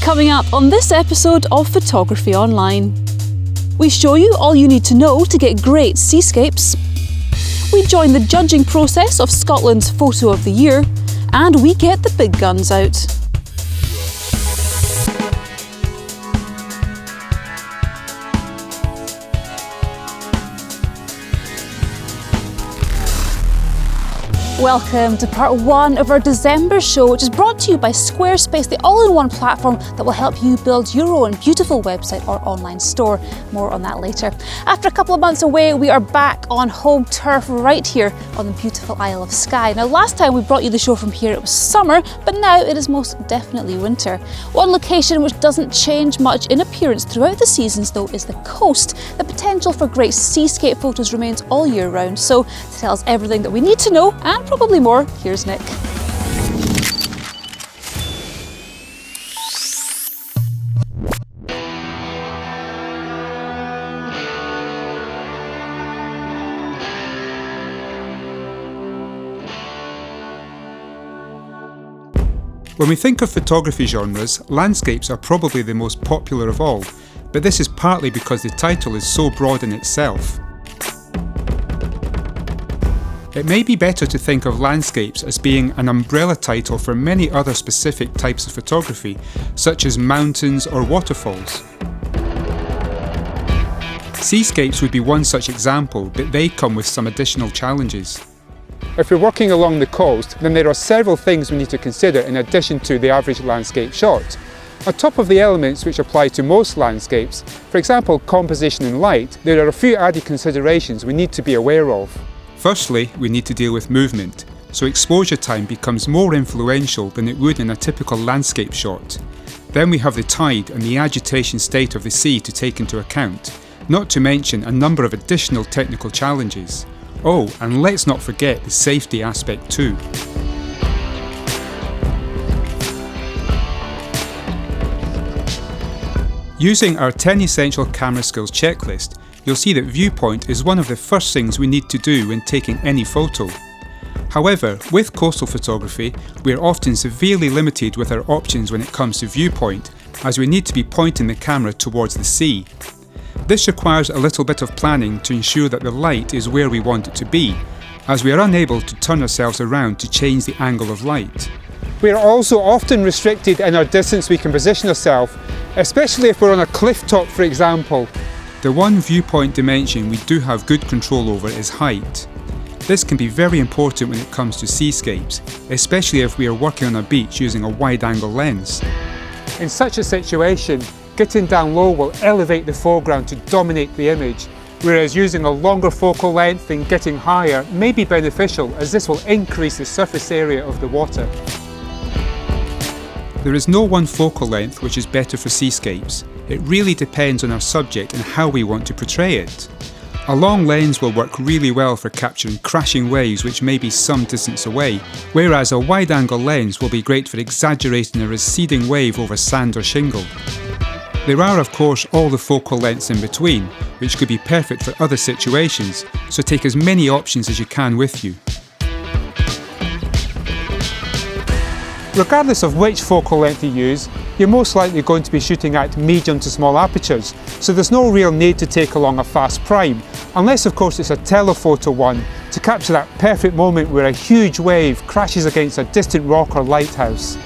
Coming up on this episode of Photography Online. We show you all you need to know to get great seascapes. We join the judging process of Scotland's Photo of the Year, and we get the big guns out. Welcome to part one of our December show, which is brought to you by Squarespace, the all-in-one platform that will help you build your own beautiful website or online store. More on that later. After a couple of months away, we are back on home turf right here on the beautiful Isle of Skye. Now, last time we brought you the show from here, it was summer, but now it is most definitely winter. One location which doesn't change much in appearance throughout the seasons, though, is the coast. The potential for great seascape photos remains all year round. So, to tell us everything that we need to know, and probably more, here's Nick. When we think of photography genres, landscapes are probably the most popular of all, but this is partly because the title is so broad in itself. It may be better to think of landscapes as being an umbrella title for many other specific types of photography, such as mountains or waterfalls. Seascapes would be one such example, but they come with some additional challenges. If you're working along the coast, then there are several things we need to consider in addition to the average landscape shot. On top of the elements which apply to most landscapes, for example composition and light, there are a few added considerations we need to be aware of. Firstly, we need to deal with movement, so exposure time becomes more influential than it would in a typical landscape shot. Then we have the tide and the agitation state of the sea to take into account, not to mention a number of additional technical challenges. Oh, and let's not forget the safety aspect too. Using our 10 essential camera skills checklist, you'll see that viewpoint is one of the first things we need to do when taking any photo. However, with coastal photography, we are often severely limited with our options when it comes to viewpoint, as we need to be pointing the camera towards the sea. This requires a little bit of planning to ensure that the light is where we want it to be, as we are unable to turn ourselves around to change the angle of light. We are also often restricted in our distance we can position ourselves, especially if we're on a cliff top, for example. The one viewpoint dimension we do have good control over is height. This can be very important when it comes to seascapes, especially if we are working on a beach using a wide-angle lens. In such a situation, getting down low will elevate the foreground to dominate the image, whereas using a longer focal length and getting higher may be beneficial, as this will increase the surface area of the water. There is no one focal length which is better for seascapes. It really depends on our subject and how we want to portray it. A long lens will work really well for capturing crashing waves which may be some distance away, whereas a wide-angle lens will be great for exaggerating a receding wave over sand or shingle. There are of course all the focal lengths in between, which could be perfect for other situations, so take as many options as you can with you. Regardless of which focal length you use, you're most likely going to be shooting at medium to small apertures, so there's no real need to take along a fast prime, unless of course it's a telephoto one, to capture that perfect moment where a huge wave crashes against a distant rock or lighthouse.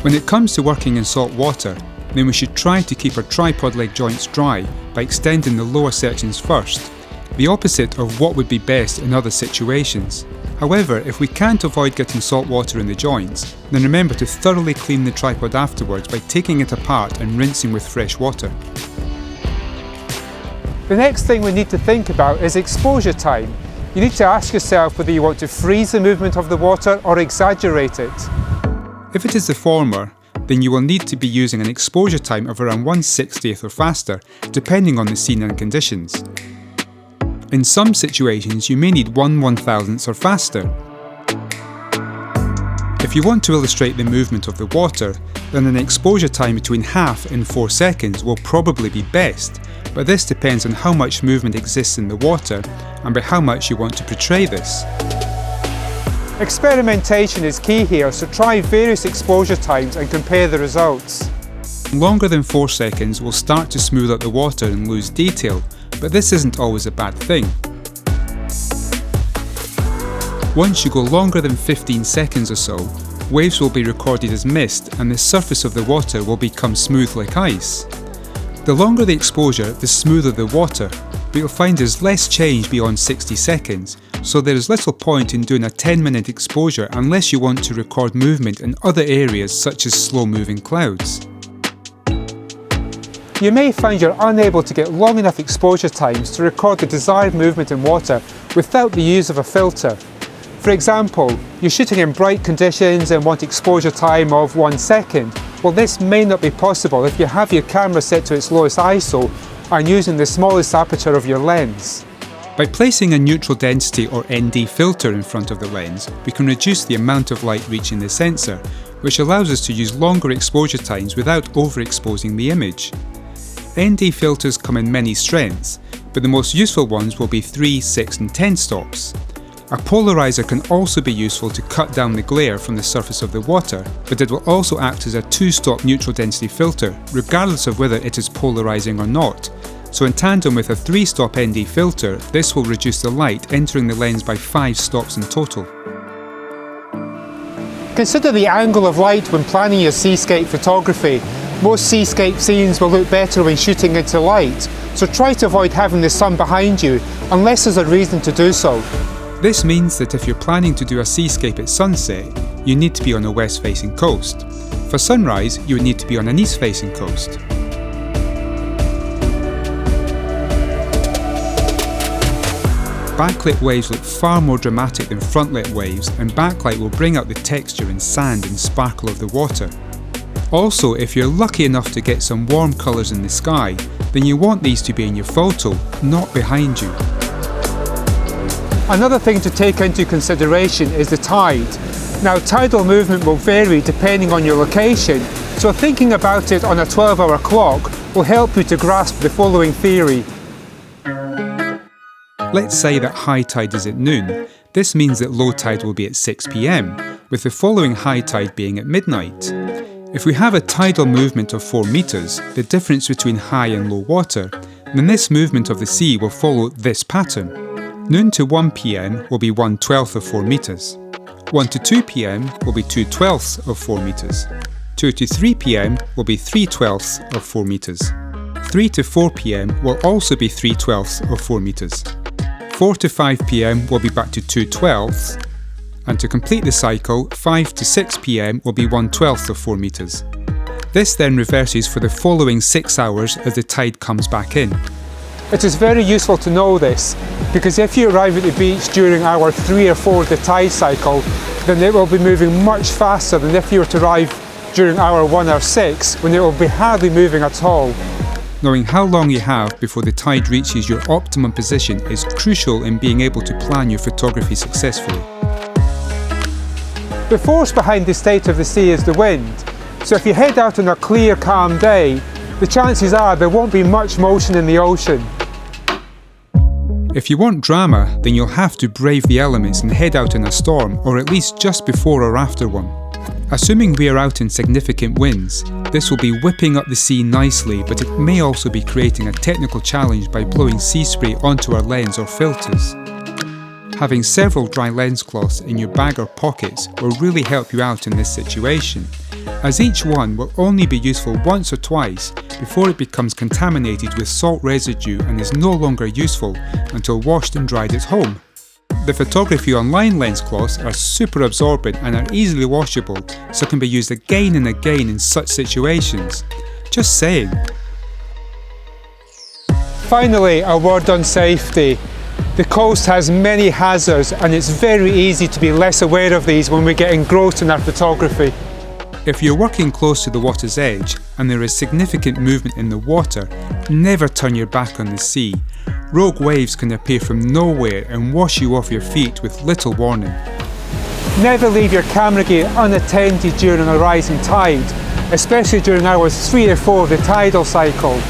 When it comes to working in salt water, then we should try to keep our tripod leg joints dry by extending the lower sections first, the opposite of what would be best in other situations. However, if we can't avoid getting salt water in the joints, then remember to thoroughly clean the tripod afterwards by taking it apart and rinsing with fresh water. The next thing we need to think about is exposure time. You need to ask yourself whether you want to freeze the movement of the water or exaggerate it. If it is the former, then you will need to be using an exposure time of around 1/60th or faster, depending on the scene and conditions. In some situations, you may need 1/1000th or faster. If you want to illustrate the movement of the water, then an exposure time between 1/2 and 4 seconds will probably be best, but this depends on how much movement exists in the water and by how much you want to portray this. Experimentation is key here, so try various exposure times and compare the results. Longer than 4 seconds will start to smooth out the water and lose detail, but this isn't always a bad thing. Once you go longer than 15 seconds or so, waves will be recorded as mist and the surface of the water will become smooth like ice. The longer the exposure, the smoother the water, but you'll find there's less change beyond 60 seconds, so there is little point in doing a 10-minute exposure unless you want to record movement in other areas such as slow-moving clouds. You may find you're unable to get long enough exposure times to record the desired movement in water without the use of a filter. For example, you're shooting in bright conditions and want exposure time of 1 second. Well, this may not be possible if you have your camera set to its lowest ISO and using the smallest aperture of your lens. By placing a neutral density or ND filter in front of the lens, we can reduce the amount of light reaching the sensor, which allows us to use longer exposure times without overexposing the image. ND filters come in many strengths, but the most useful ones will be 3, 6 and 10 stops. A polarizer can also be useful to cut down the glare from the surface of the water, but it will also act as a 2-stop neutral density filter, regardless of whether it is polarizing or not. So in tandem with a 3-stop ND filter, this will reduce the light entering the lens by 5 stops in total. Consider the angle of light when planning your seascape photography. Most seascape scenes will look better when shooting into light, so try to avoid having the sun behind you, unless there's a reason to do so. This means that if you're planning to do a seascape at sunset, you need to be on a west-facing coast. For sunrise, you would need to be on an east-facing coast. Backlit waves look far more dramatic than frontlit waves, and backlight will bring out the texture and sand and sparkle of the water. Also, if you're lucky enough to get some warm colours in the sky, then you want these to be in your photo, not behind you. Another thing to take into consideration is the tide. Now, tidal movement will vary depending on your location, so thinking about it on a 12-hour clock will help you to grasp the following theory. Let's say that high tide is at noon. This means that low tide will be at 6 p.m, with the following high tide being at midnight. If we have a tidal movement of 4 meters, the difference between high and low water, then this movement of the sea will follow this pattern. Noon to 1 p.m. will be 1/12 of 4 meters. 1 to 2 p.m. will be 2/12 of 4 meters. 2 to 3 p.m. will be 3/12 of 4 meters. 3 to 4 p.m. will also be 3/12 of 4 meters. 4 to 5 p.m. will be back to 2/12, and to complete the cycle, 5 to 6 p.m. will be 1/12 of 4 meters. This then reverses for the following 6 hours as the tide comes back in. It is very useful to know this, because if you arrive at the beach during hour 3 or 4 of the tide cycle, then it will be moving much faster than if you were to arrive during hour 1 or 6, when it will be hardly moving at all. Knowing how long you have before the tide reaches your optimum position is crucial in being able to plan your photography successfully. The force behind the state of the sea is the wind, so if you head out on a clear, calm day, the chances are there won't be much motion in the ocean. If you want drama, then you'll have to brave the elements and head out in a storm, or at least just before or after one. Assuming we are out in significant winds, this will be whipping up the sea nicely, but it may also be creating a technical challenge by blowing sea spray onto our lens or filters. Having several dry lens cloths in your bag or pockets will really help you out in this situation, as each one will only be useful once or twice before it becomes contaminated with salt residue and is no longer useful until washed and dried at home. The Photography Online lens cloths are super absorbent and are easily washable, so can be used again and again in such situations. Just saying. Finally, a word on safety. The coast has many hazards, and it's very easy to be less aware of these when we get engrossed in our photography. If you're working close to the water's edge and there is significant movement in the water, never turn your back on the sea. Rogue waves can appear from nowhere and wash you off your feet with little warning. Never leave your camera gear unattended during a rising tide, especially during hours 3 or 4 of the tidal cycle.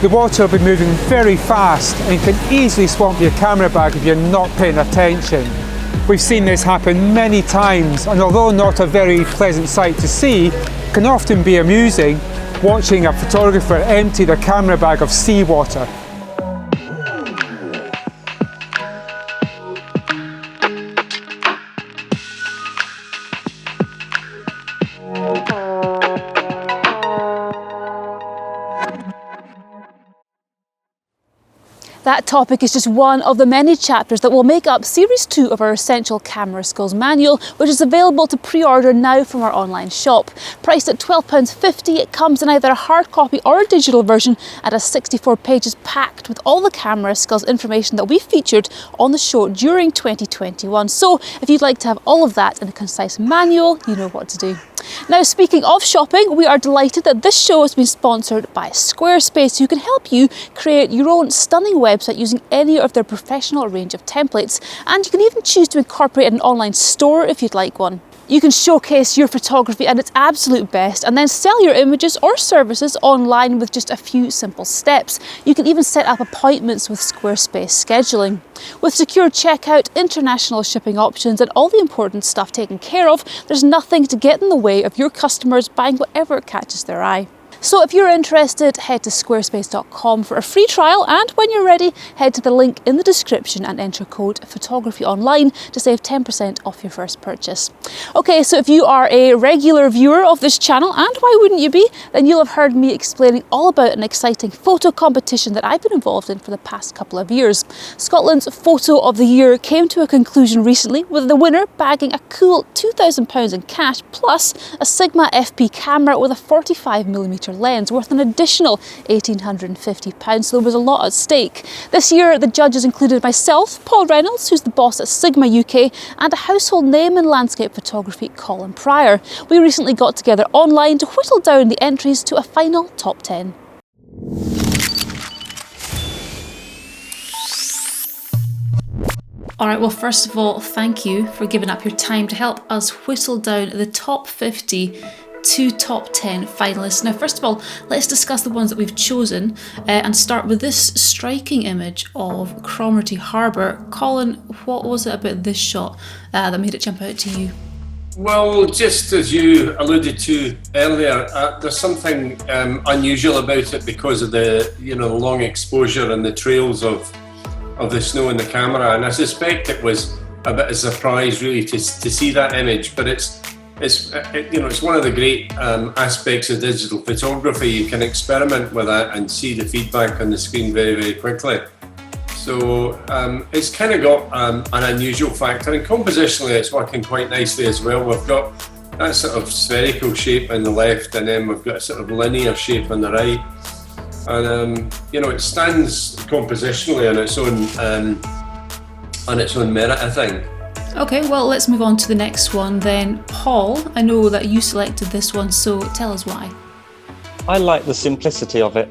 The water will be moving very fast and can easily swamp your camera bag if you're not paying attention. We've seen this happen many times, and although not a very pleasant sight to see, it can often be amusing watching a photographer empty their camera bag of seawater. That topic is just one of the many chapters that will make up Series 2 of our Essential Camera Skills Manual, which is available to pre-order now from our online shop. Priced at £12.50, it comes in either a hard copy or a digital version and has 64 pages packed with all the camera skills information that we featured on the show during 2021. So if you'd like to have all of that in a concise manual, you know what to do. Now, speaking of shopping, we are delighted that this show has been sponsored by Squarespace, who can help you create your own stunning website using any of their professional range of templates. And you can even choose to incorporate an online store if you'd like one. You can showcase your photography at its absolute best and then sell your images or services online with just a few simple steps. You can even set up appointments with Squarespace scheduling. With secure checkout, international shipping options and all the important stuff taken care of, there's nothing to get in the way of your customers buying whatever catches their eye. So if you're interested, head to squarespace.com for a free trial, and when you're ready, head to the link in the description and enter code photographyonline to save 10% off your first purchase. Okay, so if you are a regular viewer of this channel, and why wouldn't you be, then you'll have heard me explaining all about an exciting photo competition that I've been involved in for the past couple of years. Scotland's Photo of the Year came to a conclusion recently, with the winner bagging a cool £2,000 in cash plus a Sigma FP camera with a 45mm lens worth an additional £1,850, so there was a lot at stake. This year the judges included myself, Paul Reynolds, who's the boss at Sigma UK, and a household name in landscape photography, Colin Pryor. We recently got together online to whittle down the entries to a final top 10. Alright, well, first of all, thank you for giving up your time to help us whittle down the top 50 to top 10 finalists. Now, first of all, let's discuss the ones that we've chosen and start with this striking image of Cromarty Harbour. Colin, what was it about this shot that made it jump out to you? Well, just as you alluded to earlier, there's something unusual about it because of the the long exposure and the trails of the snow in the camera, and I suspect it was a bit of a surprise really to see that image, but it's one of the great aspects of digital photography. You can experiment with that and see the feedback on the screen very, very quickly. So it's kind of got an unusual factor, and compositionally it's working quite nicely as well. We've got that sort of spherical shape on the left, and then we've got a sort of linear shape on the right. And it stands compositionally on its own merit, I think. Okay, well, let's move on to the next one then. Paul, I know that you selected this one, so tell us why. I like the simplicity of it.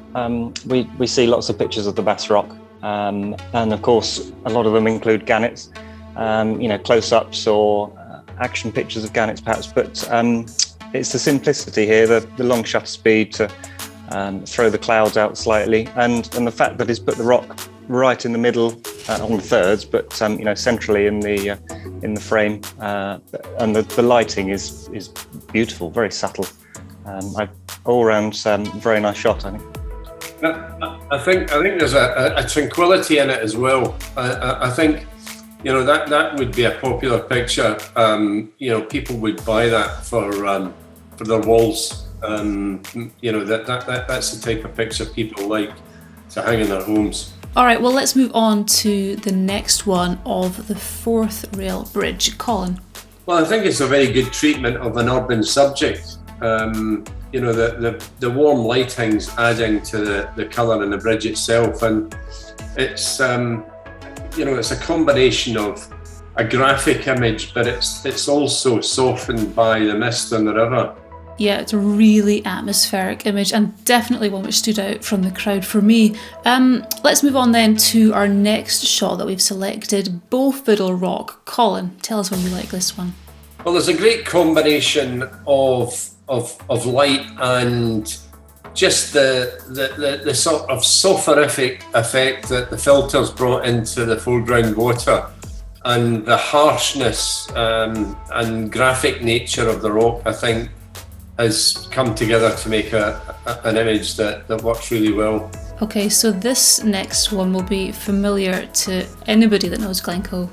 We see lots of pictures of the Bass Rock, and of course a lot of them include gannets, close-ups or action pictures of gannets perhaps, but it's the simplicity here, the long shutter speed to throw the clouds out slightly, and the fact that he's put the rock right in the middle on the thirds, but centrally in the frame, and the lighting is beautiful, very subtle. All round very nice shot, I think. I think there's a tranquility in it as well. I think that would be a popular picture. People would buy that for their walls. That's the type of picture people like to hang in their homes. All right, well, let's move on to the next one of the Forth Rail Bridge. Colin. Well, I think it's a very good treatment of an urban subject. The warm lighting's adding to the colour in the bridge itself, and it's it's a combination of a graphic image, but it's also softened by the mist on the river. Yeah, it's a really atmospheric image and definitely one which stood out from the crowd for me. Let's move on then to our next shot that we've selected, Bowfiddle Rock. Colin, tell us why you like this one. Well, there's a great combination of light and just the sort of soporific effect that the filters brought into the foreground water. and the harshness and graphic nature of the rock, I think, has come together to make an image that works really well. Okay, so this next one will be familiar to anybody that knows Glencoe.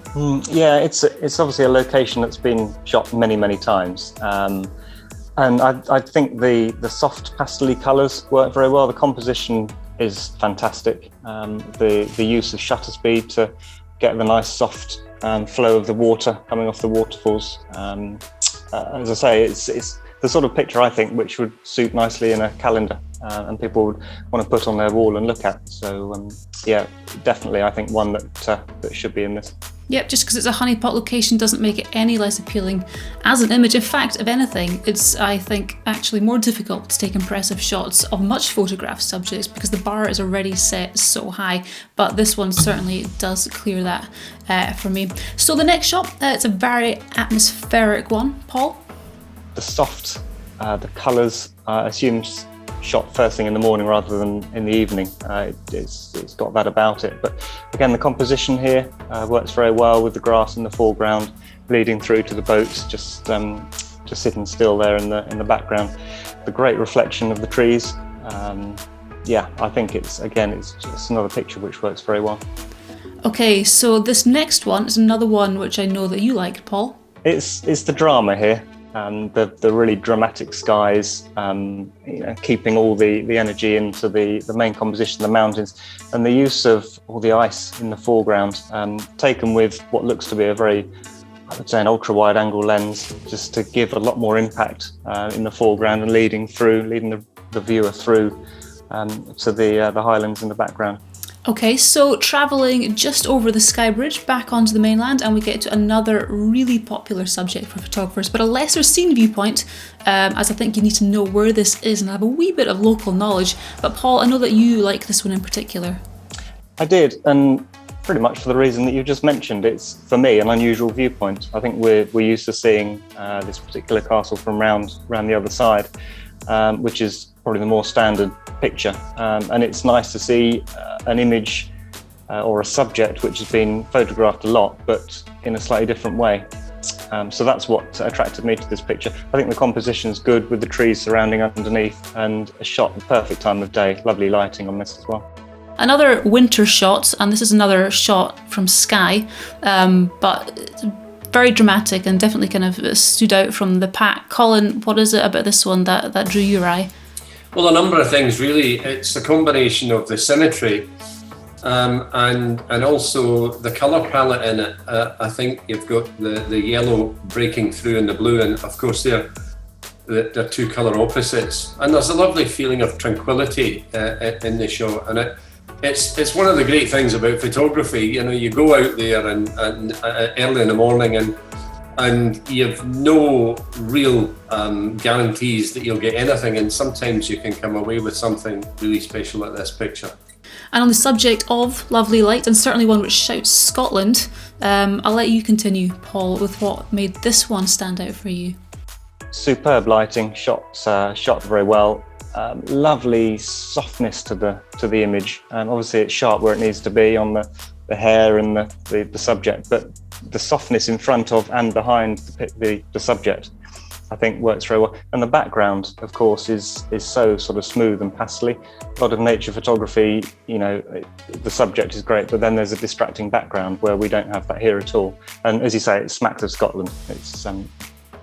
Yeah, it's obviously a location that's been shot many, many times. And I think the soft pastel-y colours work very well. The composition is fantastic. The use of shutter speed to get the nice soft flow of the water coming off the waterfalls. As I say, it's the sort of picture I think which would suit nicely in a calendar and people would want to put on their wall and look at. So yeah, definitely I think one that should be in this. Yep, just because it's a honeypot location doesn't make it any less appealing as an image. In fact, if anything, it's, I think, actually more difficult to take impressive shots of much photographed subjects because the bar is already set so high, but this one certainly does clear that for me. So the next shot, it's a very atmospheric one. Paul? The soft, the colours, assumes shot first thing in the morning rather than in the evening. It's got that about it. But again, the composition here works very well with the grass in the foreground, bleeding through to the boats, just sitting still there in the background. The great reflection of the trees. Yeah, I think it's just another picture which works very well. Okay, so this next one is another one which I know that you liked, Paul. It's the drama here. The really dramatic skies, keeping all the energy into the main composition, the mountains, and the use of all the ice in the foreground, taken with what looks to be a very, I would say, an ultra-wide angle lens, just to give a lot more impact in the foreground and leading the viewer through to the highlands in the background. Okay, so travelling just over the Sky Bridge back onto the mainland, and we get to another really popular subject for photographers, but a lesser seen viewpoint, as I think you need to know where this is and have a wee bit of local knowledge. But Paul, I know that you like this one in particular. I did, and pretty much for the reason that you just mentioned. It's, for me, an unusual viewpoint. I think we're used to seeing this particular castle from round the other side, which is probably the more standard picture, and it's nice to see an image or a subject which has been photographed a lot but in a slightly different way. So that's what attracted me to this picture. I think the composition's good with the trees surrounding underneath and a shot at the perfect time of day. Lovely lighting on this as well. Another winter shot, and this is another shot from Skye, but very dramatic and definitely kind of stood out from the pack. Colin, what is it about this one that drew your eye? Well, a number of things really. It's a combination of the symmetry and also the colour palette in it. I think you've got the yellow breaking through and the blue, and of course they're two colour opposites. And there's a lovely feeling of tranquility in the shot. And it's one of the great things about photography. You know, you go out there and early in the morning and you have no real guarantees that you'll get anything, and sometimes you can come away with something really special like this picture. And on the subject of lovely light, and certainly one which shouts Scotland, I'll let you continue, Paul, with what made this one stand out for you. Superb lighting, shot very well. Lovely softness to the image, and obviously it's sharp where it needs to be on the hair and the subject, but the softness in front of and behind the subject, I think, works very well. And the background, of course, is so sort of smooth and pastel-y. A lot of nature photography, the subject is great, but then there's a distracting background where we don't have that here at all. And as you say, it smacks of Scotland. It's a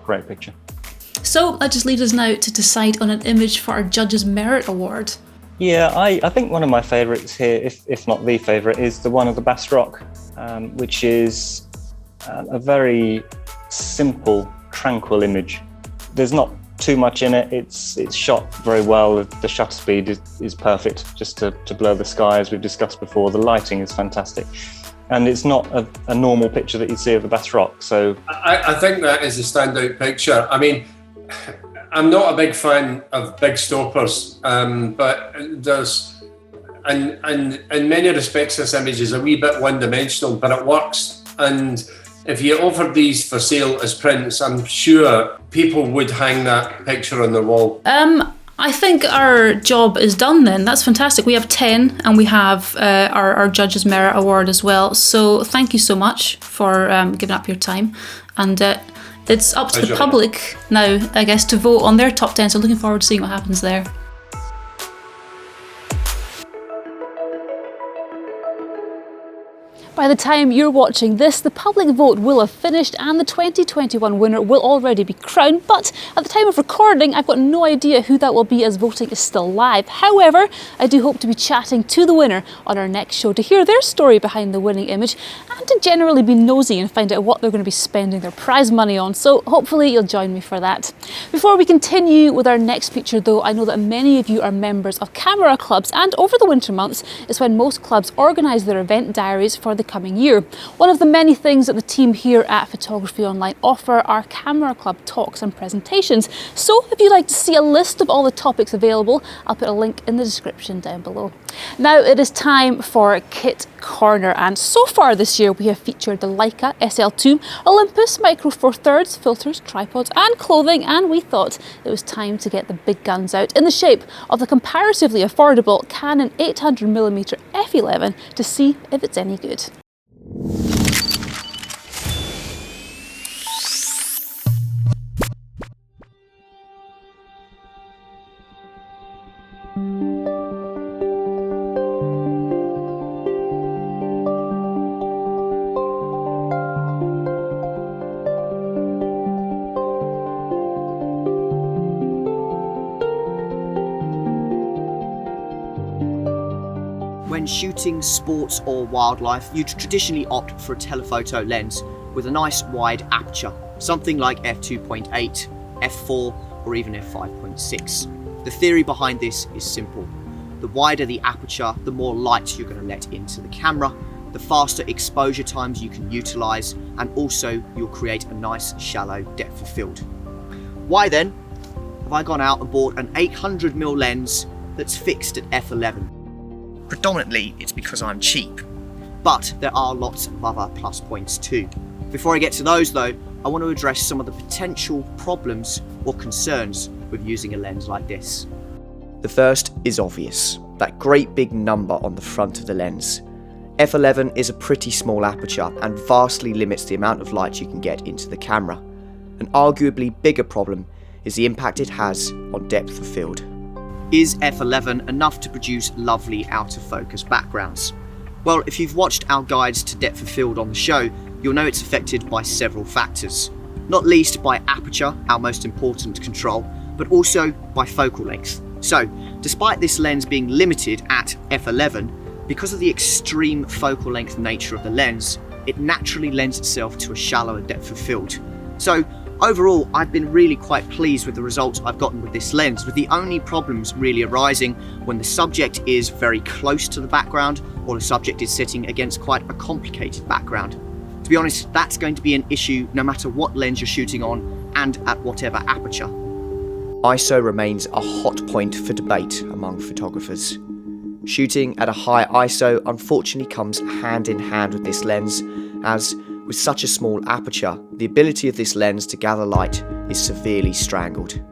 great picture. So that just leaves us now to decide on an image for our Judges' Merit Award. Yeah, I think one of my favourites here, if not the favourite, is the one of the Bass Rock, which is a very simple, tranquil image. There's not too much in it. It's shot very well. The shutter speed is perfect, just to blur the sky, as we've discussed before. The lighting is fantastic. And it's not a normal picture that you'd see of the Bass Rock. So I think that is a standout picture. I mean, I'm not a big fan of big stoppers, but there's, and in many respects, this image is a wee bit one-dimensional, but it works. And if you offered these for sale as prints, I'm sure people would hang that picture on their wall. I think our job is done then. That's fantastic. We have 10 and we have our Judges Merit Award as well. So thank you so much for giving up your time. And it's up to the public now, I guess, to vote on their top 10. So looking forward to seeing what happens there. By the time you're watching this, the public vote will have finished and the 2021 winner will already be crowned. But at the time of recording, I've got no idea who that will be as voting is still live. However, I do hope to be chatting to the winner on our next show to hear their story behind the winning image and to generally be nosy and find out what they're going to be spending their prize money on. So hopefully you'll join me for that. Before we continue with our next feature though, I know that many of you are members of camera clubs, and over the winter months is when most clubs organise their event diaries for the coming year. One of the many things that the team here at Photography Online offer are camera club talks and presentations. So if you'd like to see a list of all the topics available, I'll put a link in the description down below. Now it is time for Kit Corner, and so far this year we have featured the Leica SL2, Olympus Micro Four Thirds, filters, tripods and clothing, and we thought it was time to get the big guns out in the shape of the comparatively affordable Canon 800mm f11 to see if it's any good. When shooting sports or wildlife, you'd traditionally opt for a telephoto lens with a nice wide aperture, something like f2.8, f4 or even f5.6. The theory behind this is simple. The wider the aperture, the more light you're going to let into the camera, the faster exposure times you can utilise, and also you'll create a nice shallow depth of field. Why then have I gone out and bought an 800mm lens that's fixed at f11? Predominantly, it's because I'm cheap, but there are lots of other plus points too. Before I get to those though, I want to address some of the potential problems or concerns with using a lens like this. The first is obvious, that great big number on the front of the lens. f11 is a pretty small aperture and vastly limits the amount of light you can get into the camera. An arguably bigger problem is the impact it has on depth of field. Is f11 enough to produce lovely out of focus backgrounds? Well, if you've watched our guides to depth of field on the show, you'll know it's affected by several factors, not least by aperture, our most important control, but also by focal length. So, despite this lens being limited at f11, because of the extreme focal length nature of the lens, it naturally lends itself to a shallower depth of field. So, overall, I've been really quite pleased with the results I've gotten with this lens, with the only problems really arising when the subject is very close to the background or the subject is sitting against quite a complicated background. To be honest, that's going to be an issue no matter what lens you're shooting on and at whatever aperture. ISO remains a hot point for debate among photographers. Shooting at a high ISO unfortunately comes hand in hand with this lens, as with such a small aperture, the ability of this lens to gather light is severely strangled.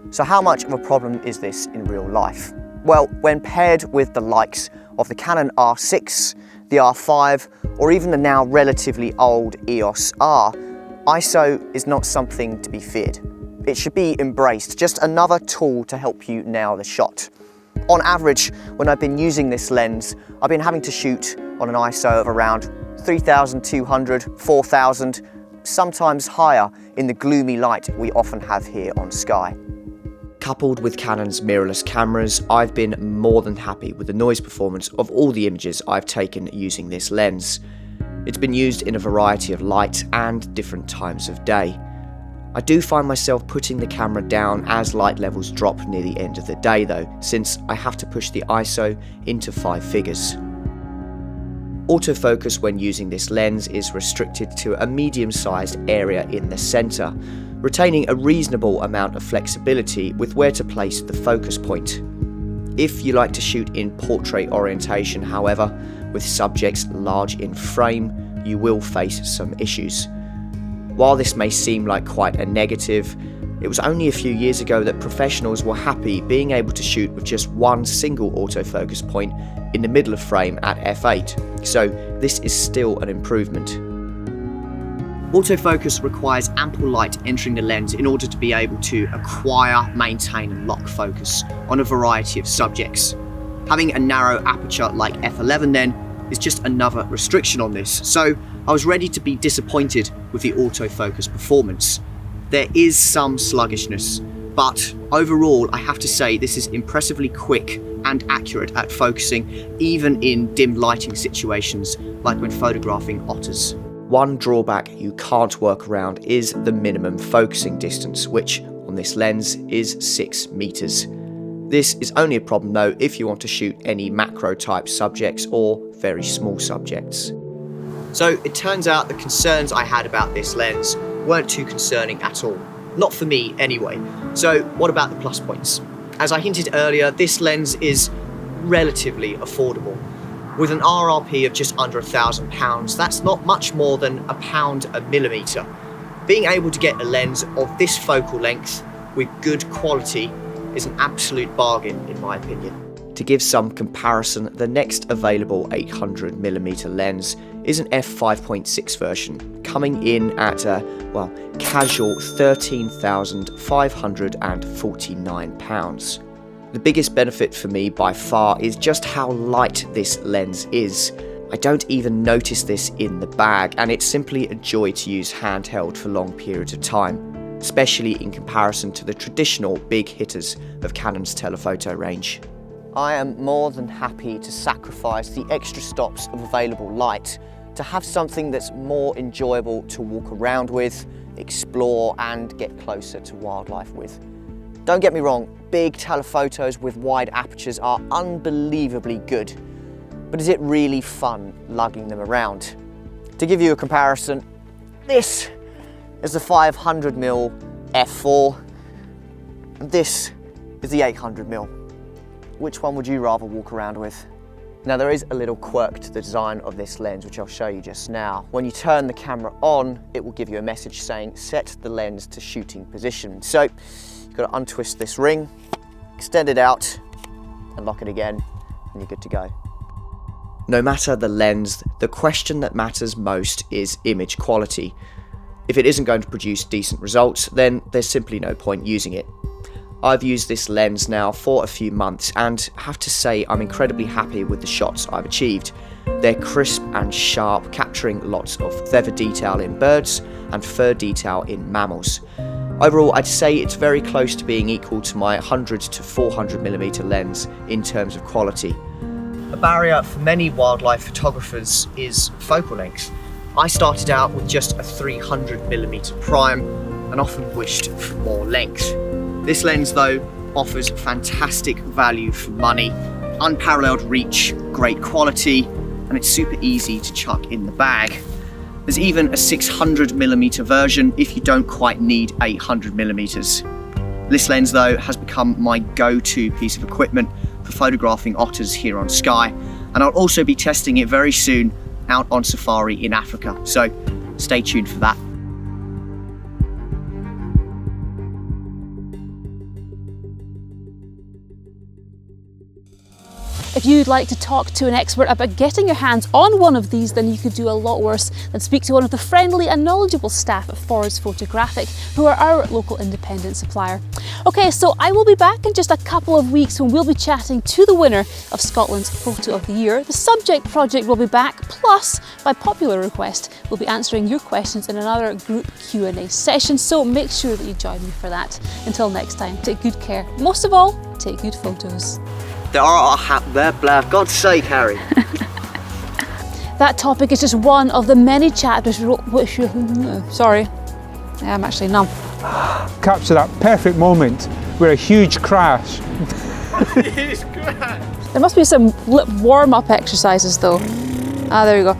So how much of a problem is this in real life? Well, when paired with the likes of the Canon R6, the R5, or even the now relatively old EOS R, ISO is not something to be feared. It should be embraced, just another tool to help you nail the shot. On average, when I've been using this lens, I've been having to shoot on an ISO of around 3,200, 4,000, sometimes higher in the gloomy light we often have here on Skye. Coupled with Canon's mirrorless cameras, I've been more than happy with the noise performance of all the images I've taken using this lens. It's been used in a variety of light and different times of day. I do find myself putting the camera down as light levels drop near the end of the day though, since I have to push the ISO into 5 figures. Autofocus when using this lens is restricted to a medium-sized area in the centre, retaining a reasonable amount of flexibility with where to place the focus point. If you like to shoot in portrait orientation, however, with subjects large in frame, you will face some issues. While this may seem like quite a negative, It was only a few years ago that professionals were happy being able to shoot with just one single autofocus point in the middle of frame at f8, so this is still an improvement. Autofocus requires ample light entering the lens in order to be able to acquire, maintain and lock focus on a variety of subjects. Having a narrow aperture like f11 then is just another restriction on this, so I was ready to be disappointed with the autofocus performance. There is some sluggishness, but overall I have to say this is impressively quick and accurate at focusing even in dim lighting situations like when photographing otters. One drawback you can't work around is the minimum focusing distance, which on this lens is 6 meters. This is only a problem though if you want to shoot any macro type subjects or very small subjects. So it turns out the concerns I had about this lens weren't too concerning at all. Not for me anyway. So what about the plus points? As I hinted earlier, this lens is relatively affordable. With an RRP of just under £1,000, that's not much more than £1 a millimetre. Being able to get a lens of this focal length with good quality is an absolute bargain in my opinion. To give some comparison, the next available 800mm lens is an f5.6 version, coming in at a, well, casual £13,549. The biggest benefit for me by far is just how light this lens is. I don't even notice this in the bag, and it's simply a joy to use handheld for long periods of time, especially in comparison to the traditional big hitters of Canon's telephoto range. I am more than happy to sacrifice the extra stops of available light to have something that's more enjoyable to walk around with, explore and get closer to wildlife with. Don't get me wrong, big telephotos with wide apertures are unbelievably good, but is it really fun lugging them around? To give you a comparison, this is the 500mm f4 and this is the 800mm. Which one would you rather walk around with? Now there is a little quirk to the design of this lens which I'll show you just now. When you turn the camera on, it will give you a message saying set the lens to shooting position. So you've got to untwist this ring, extend it out and lock it again and you're good to go. No matter the lens, the question that matters most is image quality. If it isn't going to produce decent results, then there's simply no point using it. I've used this lens now for a few months and have to say I'm incredibly happy with the shots I've achieved. They're crisp and sharp, capturing lots of feather detail in birds and fur detail in mammals. Overall, I'd say it's very close to being equal to my 100 to 400mm lens in terms of quality. A barrier for many wildlife photographers is focal length. I started out with just a 300mm prime and often wished for more length. This lens though offers fantastic value for money, unparalleled reach, great quality, and it's super easy to chuck in the bag. There's even a 600mm version if you don't quite need 800mm. This lens though has become my go-to piece of equipment for photographing otters here on Skye, and I'll also be testing it very soon out on safari in Africa, so stay tuned for that. If you'd like to talk to an expert about getting your hands on one of these, then you could do a lot worse than speak to one of the friendly and knowledgeable staff at Forrest Photographic, who are our local independent supplier. Okay, so I will be back in just a couple of weeks when we'll be chatting to the winner of Scotland's Photo of the Year. The Subject Project will be back, plus, by popular request, we'll be answering your questions in another group Q&A session, so make sure that you join me for that. Until next time, take good care. Most of all, take good photos. There are God's sake, Harry. That topic is just one of the many chapters which sorry, I'm actually numb. Capture that perfect moment where a huge crash. There must be some warm-up exercises though. Ah, there you go.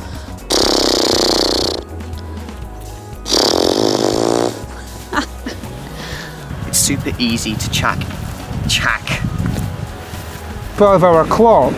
It's super easy to chack. 12-hour clock.